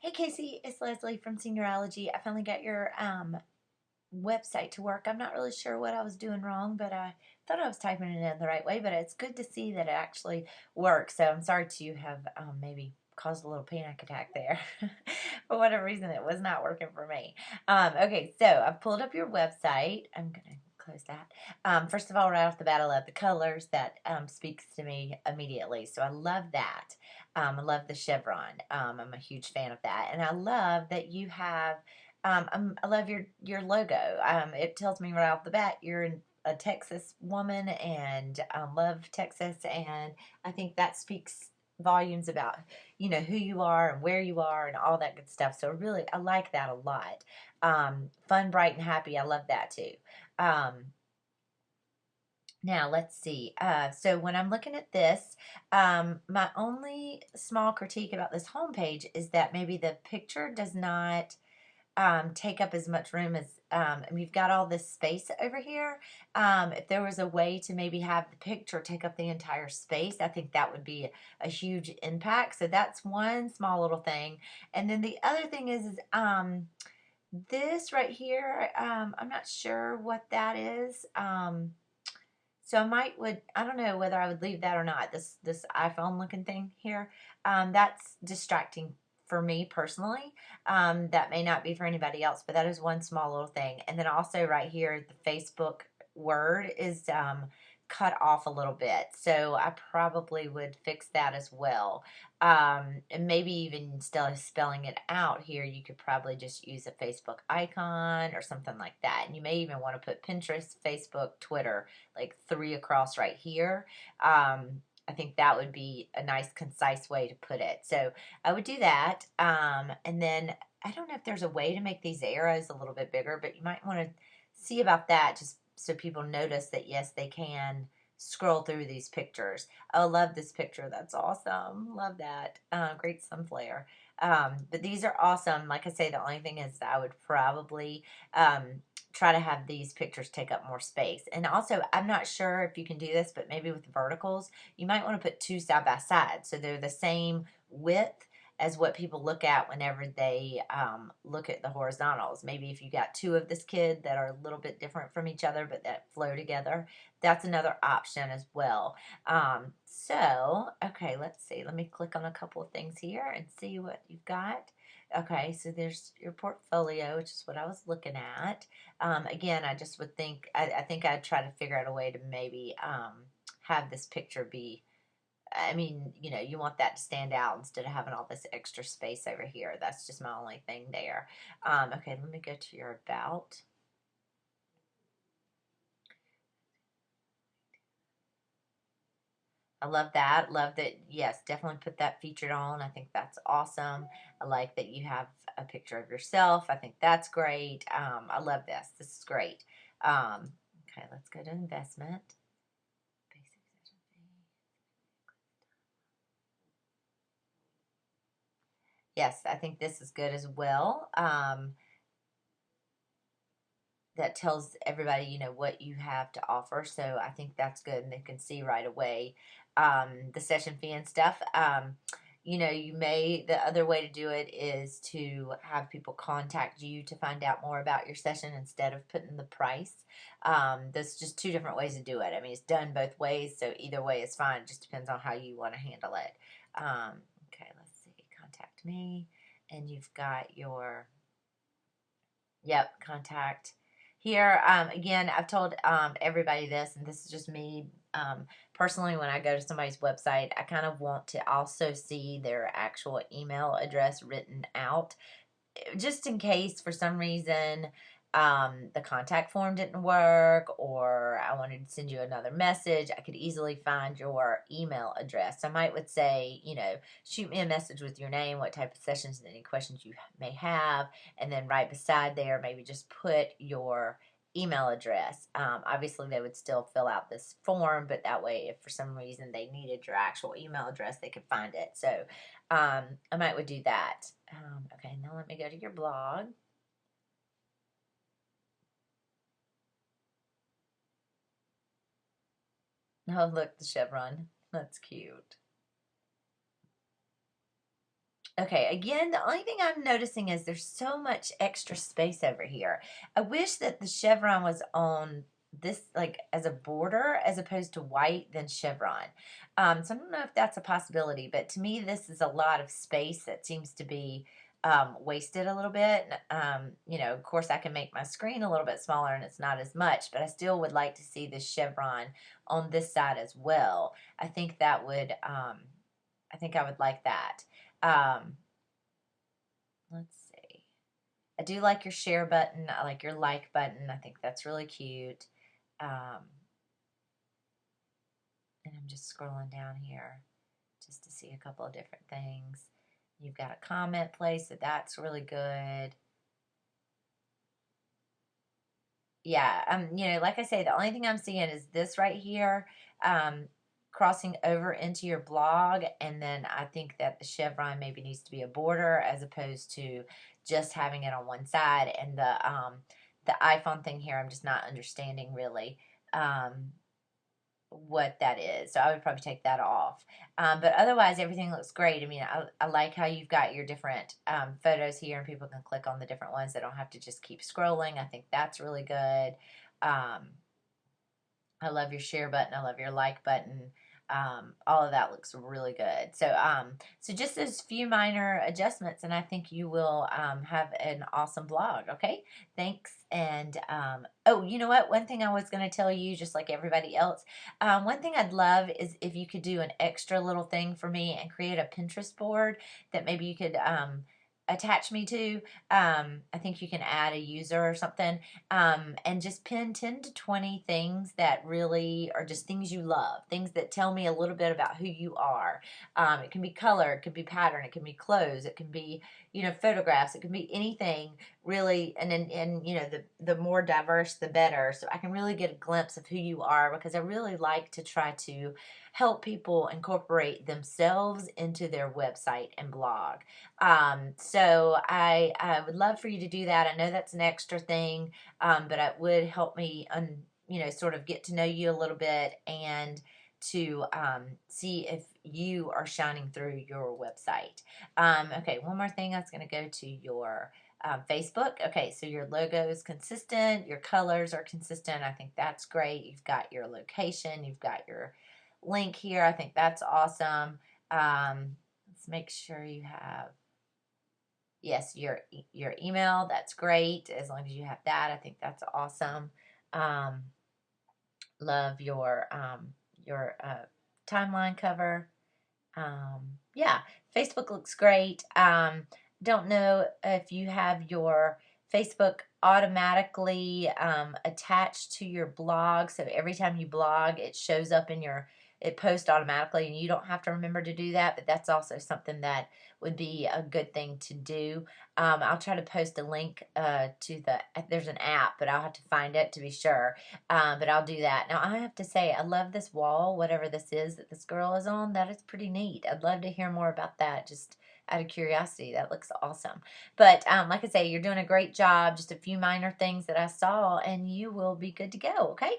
Hey Casey, it's Leslie from Seniorology. I finally got your website to work. I'm not really sure what I was doing wrong, but I thought I was typing it in the right way. But it's good to see that it actually works. So I'm sorry to have maybe caused a little panic attack there. For whatever reason, it was not working for me. Okay, so I've pulled up your website. I'm gonna close that. First of all, right off the bat, I love the colors. That speaks to me immediately. So I love that. I love the chevron. I'm a huge fan of that, and I love that you have. I love your logo. It tells me right off the bat you're a Texas woman and love Texas, and I think that speaks volumes about who you are and where you are and all that good stuff. So really, I like that a lot. Fun, bright, and happy. I love that too. Um, Now, let's see. So when I'm looking at this, my only small critique about this homepage is that maybe the picture does not take up as much room as, and you've got all this space over here. If there was a way to maybe have the picture take up the entire space, I think that would be a huge impact. So that's one small little thing. And then the other thing is this right here, I'm not sure what that is. So I don't know whether I would leave that or not. This iPhone looking thing here, that's distracting for me personally. That may not be for anybody else, but that is one small little thing. And then also right here, the Facebook word is cut off a little bit. So I probably would fix that as well. And maybe even instead of spelling it out here, you could probably just use a Facebook icon or something like that. And you may even want to put Pinterest, Facebook, Twitter, like three across right here. I think that would be a nice, concise way to put it. So I would do that. And then I don't know if there's a way to make these arrows a little bit bigger, but you might want to see about that just so people notice that, yes, they can scroll through these pictures. Oh, love this picture. That's awesome. Love that. Great sunflower. But these are awesome. Like I say, the only thing is I would probably try to have these pictures take up more space. And also, I'm not sure if you can do this, but maybe with verticals, you might want to put two side by side so they're the same width as what people look at whenever they look at the horizontals. Maybe if you got two of this kid that are a little bit different from each other but that flow together, that's another option as well. Okay, let's see. Let me click on a couple of things here and see what you've got. Okay, so there's your portfolio, which is what I was looking at. Again, I just would think, I think I'd try to figure out a way to maybe have this picture be, I mean, you want that to stand out instead of having all this extra space over here. That's just my only thing there. Okay, let me go to your about. I love that. Love that. Yes, definitely put that featured on. I think that's awesome. I like that you have a picture of yourself. I think that's great. I love this. This is great. Okay, let's go to investment. Basic session fee. Yes, I think this is good as well. That tells everybody, what you have to offer. So I think that's good, and they can see right away the session fee and stuff. The other way to do it is to have people contact you to find out more about your session instead of putting the price. There's just two different ways to do it. I mean, it's done both ways, so either way is fine. It just depends on how you want to handle it. Okay, let's see. Contact me, and you've got your, yep, contact here. Again, I've told everybody this, and this is just me personally. When I go to somebody's website, I kind of want to also see their actual email address written out, just in case for some reason the contact form didn't work or I wanted to send you another message. I could easily find your email address. I might would say, shoot me a message with your name, what type of sessions, and any questions you may have, and then right beside there, maybe just put your email address. Obviously, they would still fill out this form, but that way, if for some reason they needed your actual email address, they could find it. So I might would do that. Okay, now let me go to your blog. Oh, look, the chevron. That's cute. Okay, again, the only thing I'm noticing is there's so much extra space over here. I wish that the chevron was on this, like, as a border as opposed to white than chevron. So I don't know if that's a possibility, but to me, this is a lot of space that seems to be wasted a little bit. You know, of course, I can make my screen a little bit smaller and it's not as much, but I still would like to see this chevron on this side as well. I think that would, I think I would like that. Um, let's see. I do like your share button. I like your like button. I think that's really cute. Um, and I'm just scrolling down here just to see a couple of different things. You've got a comment place, so that's really good. Yeah, you know, like I say, the only thing I'm seeing is this right here, um, crossing over into your blog, and then I think that the chevron maybe needs to be a border as opposed to just having it on one side. And the iPhone thing here, I'm just not understanding really. What that is. So I would probably take that off. But otherwise, everything looks great. I mean, I like how you've got your different photos here and people can click on the different ones. They don't have to just keep scrolling. I think that's really good. Um, I love your share button. I love your like button. All of that looks really good. So just those few minor adjustments, and I think you will have an awesome blog. Okay, thanks. And oh, you know what? One thing I was going to tell you, just like everybody else, one thing I'd love is if you could do an extra little thing for me and create a Pinterest board that maybe you could attach me to. I think you can add a user or something, and just pin 10 to 20 things that really are just things you love, things that tell me a little bit about who you are. It can be color, it can be pattern, it can be clothes, it can be, you know, photographs, it can be anything really. And you know, the more diverse, the better. So I can really get a glimpse of who you are, because I really like to try to help people incorporate themselves into their website and blog. So I would love for you to do that. I know that's an extra thing, but it would help me, you know, sort of get to know you a little bit and to see if you are shining through your website. Okay, one more thing. I was going to go to your Facebook. Okay, so your logo is consistent. Your colors are consistent. I think that's great. You've got your location. You've got your link here. I think that's awesome. Let's make sure you have, yes, your email. That's great. As long as you have that, I think that's awesome. Um, love your timeline cover. Yeah, Facebook looks great. Don't know if you have your Facebook automatically attached to your blog, so every time you blog, it shows up in your, it posts automatically, and you don't have to remember to do that, but that's also something that would be a good thing to do. I'll try to post a link to there's an app, but I'll have to find it to be sure. But I'll do that. Now, I have to say, I love this wall, whatever this is that this girl is on. That is pretty neat. I'd love to hear more about that, just out of curiosity. That looks awesome. But like I say, you're doing a great job. Just a few minor things that I saw, and you will be good to go, okay?